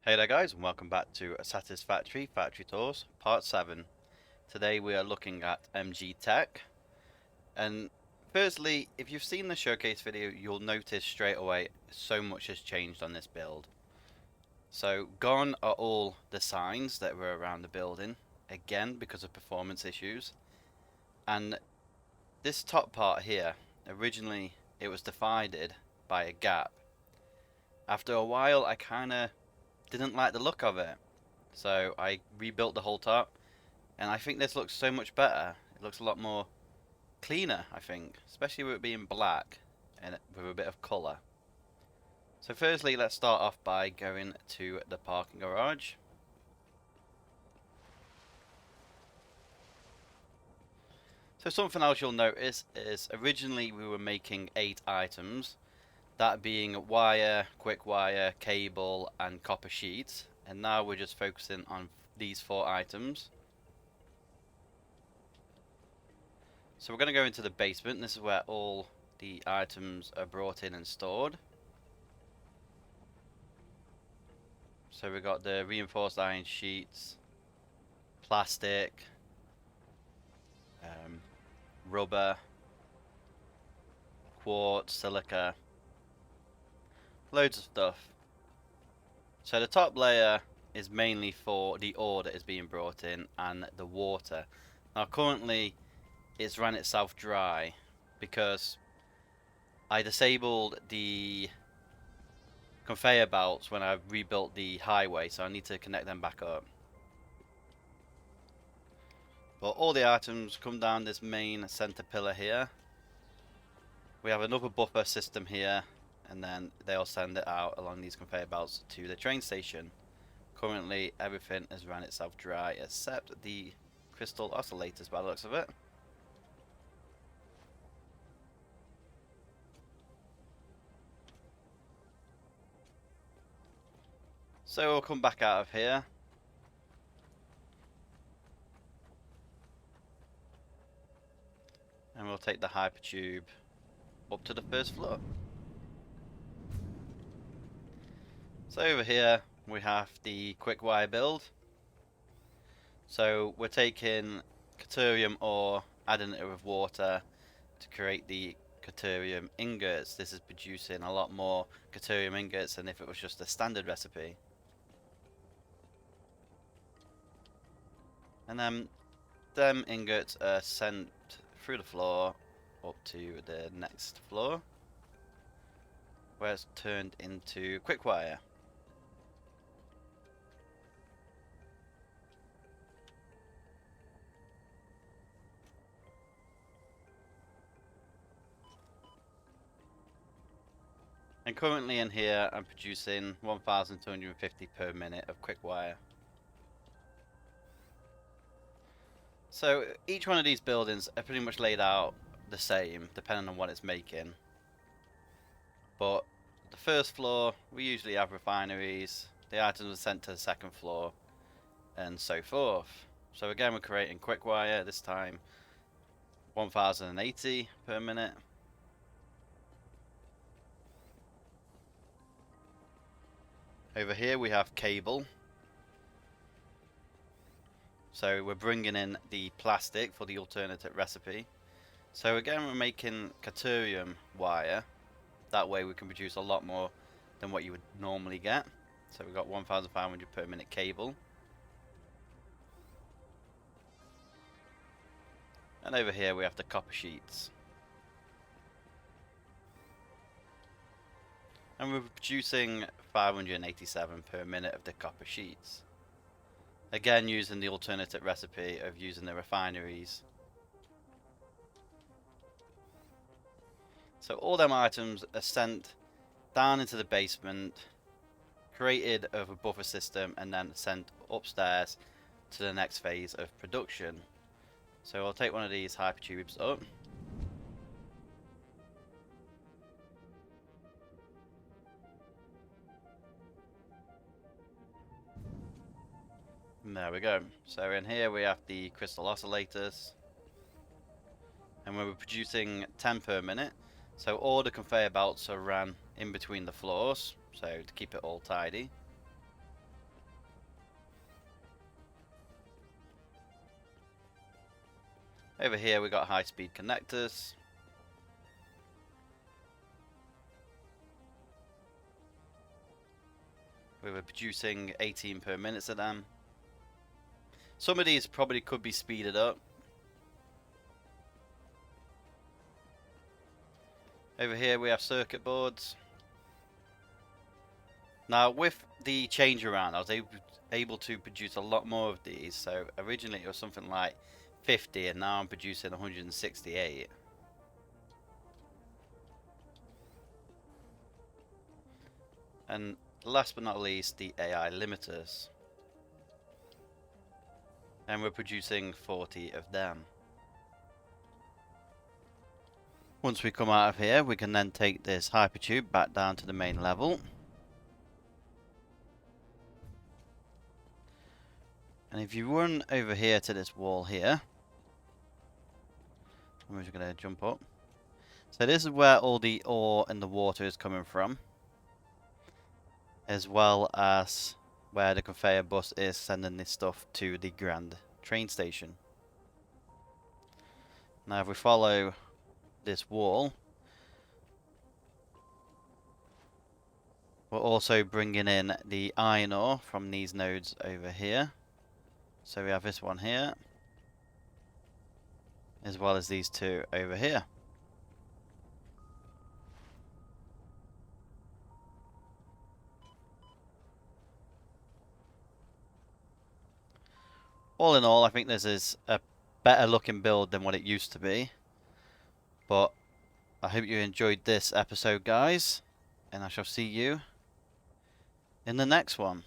Hey there guys, and welcome back to Satisfactory Factory Tours Part 7. Today we are looking at MG Tech. And firstly, if you've seen the showcase video, you'll notice straight away so much has changed on this build. So gone are all the signs that were around the building, again because of performance issues. And this top part here, originally it was divided by a gap. After a while I kinda didn't like the look of it. So I rebuilt the whole top, and I think this looks so much better. It looks a lot more cleaner, I think, especially with it being black and with a bit of colour. So firstly, let's start off by going to the parking garage. So something else you'll notice is originally we were making 8 items, that being wire, quick wire, cable and copper sheets, and now we're just focusing on these 4 items. So we're going to go into the basement. This is where all the items are brought in and stored. So we've got the reinforced iron sheets, plastic, rubber, quartz, silica, loads of stuff. So the top layer is mainly for the ore that is being brought in and the water. Now currently it's ran itself dry because I disabled the conveyor belts when I rebuilt the highway, so I need to connect them back up. But all the items come down this main center pillar here. We have another buffer system here, and then they'll send it out along these conveyor belts to the train station. Currently everything has run itself dry except the crystal oscillators by the looks of it. So we'll come back out of here. And we'll take the hypertube up to the first floor. So over here we have the quick wire build. So we're taking Caterium ore, adding it with water to create the Caterium ingots. This is producing a lot more Caterium ingots than if it was just a standard recipe. And then them ingots are sent through the floor up to the next floor, where it's turned into quick wire. And currently in here I'm producing 1250 per minute of quick wire. So each one of these buildings are pretty much laid out the same depending on what it's making. But the first floor we usually have refineries, the items are sent to the second floor and so forth. So again we're creating quick wire, this time 1080 per minute. Over here we have cable. So we're bringing in the plastic for the alternative recipe. So again we're making Caterium wire. That way we can produce a lot more than what you would normally get. So we've got 1500 per minute cable. And over here we have the copper sheets. And we're producing 587 per minute of the copper sheets. Again using the alternative recipe of using the refineries. So all them items are sent down into the basement, created of a buffer system, and then sent upstairs to the next phase of production. So I'll take one of these hypertubes up. And there we go. So in here we have the crystal oscillators, and we're producing 10 per minute. So all the conveyor belts are ran in between the floors, so to keep it all tidy. Over here we got high-speed connectors. We were producing 18 per minute of them. Some of these probably could be speeded up. Over here we have circuit boards. Now with the change around, I was able to produce a lot more of these. So originally it was something like 50 and now I'm producing 168. And last but not least, the AI limiters. And we're producing 40 of them. Once we come out of here, we can then take this hypertube back down to the main level. And if you run over here to this wall here, I'm just going to jump up. So this is where all the ore and the water is coming from, as well as where the conveyor bus is sending this stuff to the Grand train station. Now if we follow this wall, we're also bringing in the iron ore from these nodes over here. So we have this one here, as well as these two over here. All in all, I think this is a better looking build than what it used to be. But I hope you enjoyed this episode, guys, and I shall see you in the next one.